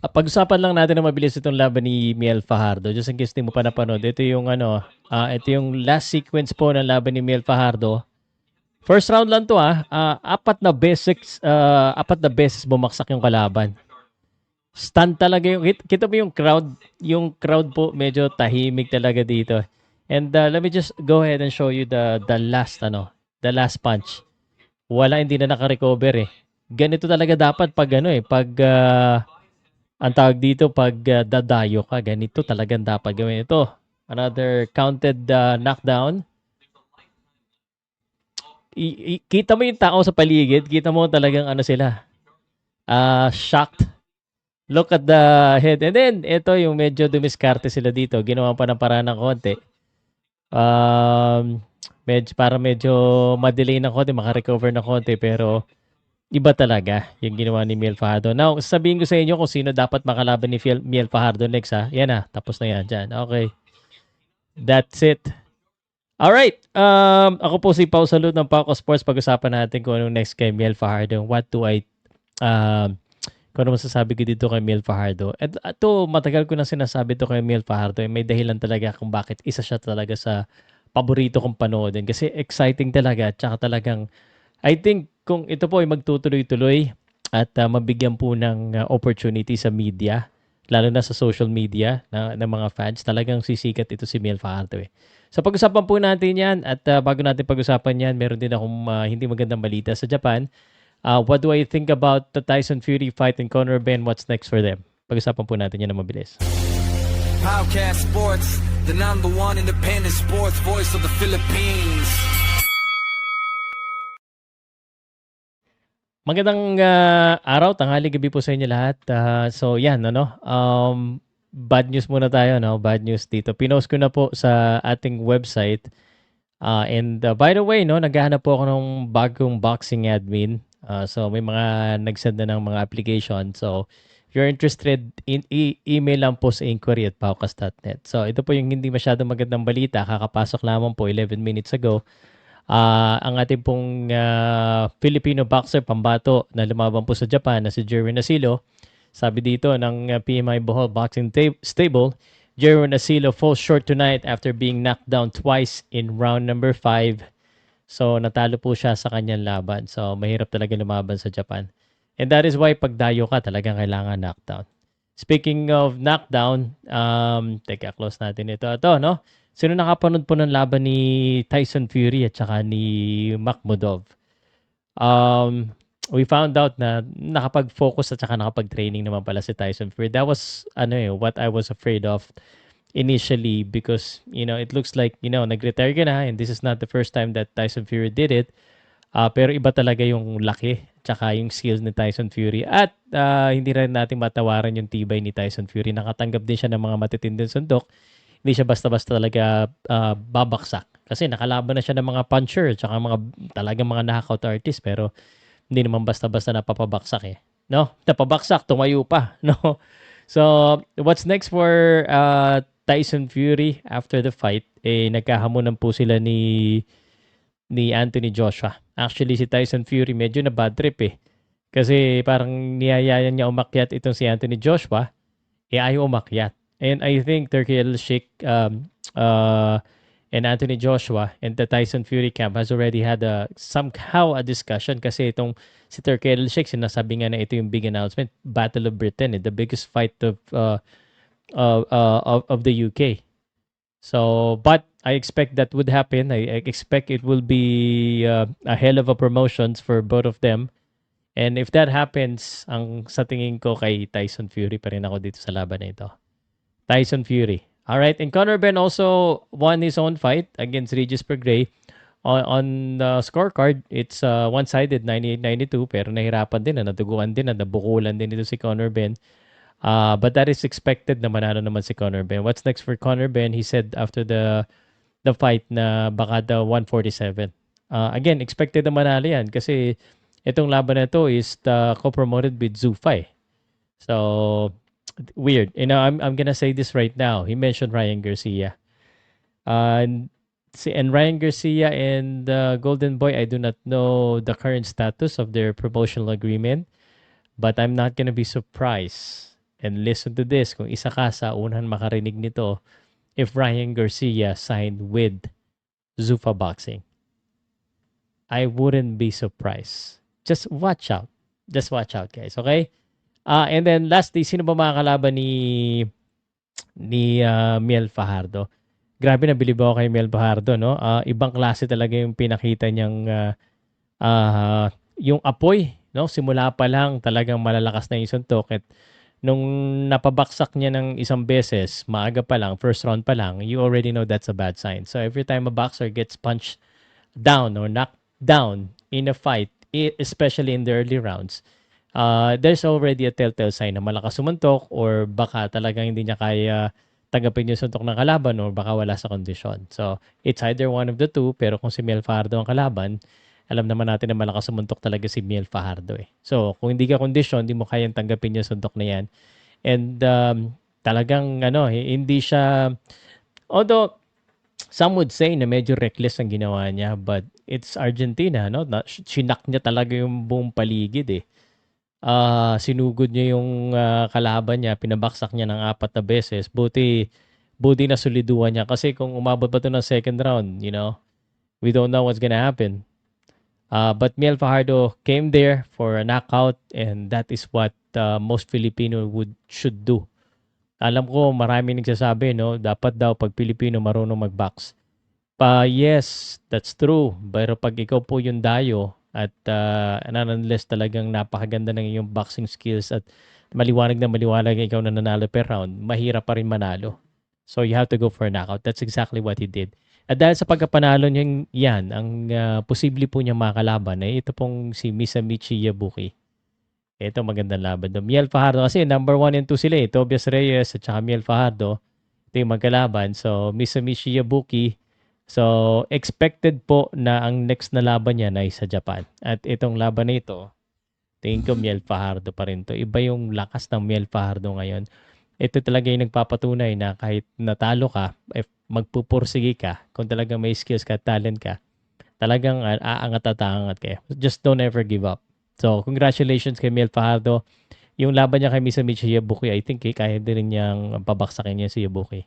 Pag-usapan lang natin na mabilis itong laban ni Miel Fajardo. Just in case di mo pa napanood, ito yung last sequence po ng laban ni Miel Fajardo. First round lang to apat na beses bumaksak yung kalaban. Stand talaga yung kita mo yung crowd po medyo tahimik talaga dito. And let me just go ahead and show you the last punch. Hindi na naka-recover eh. Ganito talaga dapat pag ang tawag dito pag dadayo ka, ganito talagang dapat gawin ito. Another counted knockdown. Kita mo yung tao sa paligid, kita mo talagang shocked. Look at the head. And then, ito yung medyo dumiskarte sila dito. Ginawa pa ng paraan ng konti. Medyo madelay ng konti, makarecover ng konti, pero iba talaga yung ginawa ni Miel Fajardo. Now, sabihin ko sa inyo kung sino dapat makalaban ni Miel Fajardo next ha. Yan na, tapos na yan dyan. Okay. That's it. Alright. Ako po si Pau Salud ng Pauco Sports. Pag-usapan natin kung anong next kay Miel Fajardo. Kung ano masasabi ko dito kay Miel Fajardo. At ito, matagal ko na sinasabi to kay Miel Fajardo. May dahilan talaga kung bakit isa siya talaga sa paborito kong panoodin. Kasi exciting talaga. Tsaka talagang, I think, kung ito po ay magtutuloy-tuloy at mabigyan po ng opportunity sa media, lalo na sa social media ng mga fans, talagang sisikat ito si Miel Fajardo eh. So pag-usapan po natin yan at bago natin pag-usapan yan, meron din akong hindi magandang balita sa Japan. What do I think about the Tyson Fury fight and Conor Ben? What's next for them? Pag-usapan po natin yan na mabilis. Podcast Sports, the number one independent sports voice of the Philippines. Magandang araw, tanghali, gabi po sa inyo lahat. So yan, bad news muna tayo, no? Bad news dito. Pinost ko na po sa ating website. And by the way, no, naghahanap po ako ng bagong boxing admin. So may mga nagsend na ng mga application. So if you're interested, email lang po sa inquiry@paukas.net. So ito po yung hindi masyadong magandang balita. Kakapasok lamang po 11 minutes ago. Ang ating pong Filipino boxer pambato na lumaban po sa Japan na si Jerwin Asilo. Sabi dito ng PMI Bohol Boxing Stable, Jerwin Asilo falls short tonight after being knocked down twice in round number 5. So natalo po siya sa kanyang laban. So mahirap talaga lumaban sa Japan. And that is why pagdayo ka talagang kailangan knockdown. Speaking of knockdown, teka, close natin ito. Ito, no? Sino nakapanood po ng laban ni Tyson Fury at saka ni Makhmudov? We found out na nakapag-focus at saka nakapag-training naman pala si Tyson Fury. That was what I was afraid of initially because, it looks like, nag-retire ka na and this is not the first time that Tyson Fury did it. Pero iba talaga yung laki tsaka yung skills ni Tyson Fury at hindi rin natin matawaran yung tibay ni Tyson Fury. Nakatanggap din siya ng mga matitinding sundok. Hindi siya basta-basta talaga babaksak. Kasi nakalaban na siya ng mga puncher tsaka talagang mga knockout artist pero hindi naman basta-basta napapabaksak eh. No? Napabaksak, tumayo pa. No? So, what's next for Tyson Fury after the fight? Nagkahamunan po sila ni Anthony Joshua. Actually, si Tyson Fury medyo na bad trip eh. Kasi parang niyayayan niya umakyat itong si Anthony Joshua, ayaw umakyat. And I think Turkey El-Sheikh and Anthony Joshua and the Tyson Fury camp has already had somehow a discussion kasi itong si Turkey El-Sheikh sinasabi nga na ito yung big announcement, Battle of Britain, the biggest fight of the UK. So, but I expect that would happen. I expect it will be a hell of a promotions for both of them. And if that happens, ang sa tingin ko kay Tyson Fury pa rin ako dito sa laban na ito. Tyson Fury. All right, and Conor Ben also won his own fight against Regis Prograis. On the scorecard, it's one-sided 98-92 pero nahirapan din, naduguan din, nabukulan din ito si Conor Ben. But that is expected na manalo naman si Conor Ben. What's next for Conor Ben? He said after the fight na baka daw 147. Again, expected na manalo yan kasi itong laban na ito is co-promoted with Zuffa. So, weird. I'm gonna say this right now. He mentioned Ryan Garcia. And Ryan Garcia and Golden Boy, I do not know the current status of their promotional agreement, but I'm not gonna be surprised and listen to this, kung isa ka sa unang makarinig nito, if Ryan Garcia signed with Zuffa Boxing. I wouldn't be surprised. Just watch out. Just watch out, guys. Okay? And then lastly, sino ba mga kalaban ni Miel Fajardo? Grabe na bilib ako kay Miel Fajardo, no? Ibang klase talaga yung pinakita niyang yung apoy, no? Simula pa lang talagang malalakas na yung suntok at nung napabaksak niya ng isang beses, maaga pa lang, first round pa lang, you already know that's a bad sign. So every time a boxer gets punched down or knocked down in a fight, especially in the early rounds, there's already a telltale sign na malakas sumuntok or baka talagang hindi niya kaya tanggapin yung suntok ng kalaban or baka wala sa kondisyon. So, it's either one of the two, pero kung si Miel Fajardo ang kalaban, alam naman natin na malakas sumuntok talaga si Miel Fajardo eh. So, kung hindi ka kondisyon, hindi mo kayang tanggapin yung suntok na yan. And talagang hindi siya, although some would say na medyo reckless ang ginawa niya, but it's Argentina, no? Sinak niya talaga yung buong paligid eh. Sinugod niya yung kalaban niya, pinabaksak niya ng 4 na beses. Buti na soliduan niya kasi kung umabot pa to ng second round, we don't know what's gonna happen. But Miel Fajardo came there for a knockout and that is what most Filipino should do. Alam ko marami nagsasabi, no, dapat daw pag Pilipino marunong mag-box. Yes, that's true. Pero pag ikaw po yung dayo at unless talagang napakaganda ng iyong boxing skills at maliwanag na maliwanag ikaw na nanalo per round, mahirap pa rin manalo. So you have to go for a knockout. That's exactly what he did. At dahil sa pagkapanalo niya yan, ang posible po niya makalaban ay ito pong si Misamichi Yabuki. Ito magandang laban. Miel Fajardo kasi number 1 and 2 sila eh. Tobias Reyes at saka Miel Fajardo. Ito yung magkalaban. So Misamichi Yabuki. So expected po na ang next na laban niya ay sa Japan. At itong laban na ito, tingin ko Miel Fajardo pa rin to. Iba yung lakas ng Miel Fajardo ngayon. Ito talaga yung nagpapatunay na kahit natalo ka, if magpupursige ka, kung talagang may skills ka, talent ka, talagang aangat at aangat kayo. Just don't ever give up. So, congratulations kay Miel Fajardo. Yung laban niya kay Misamichi Yabuki, I think kaya din niyang pabaksakin niya si Yabuki.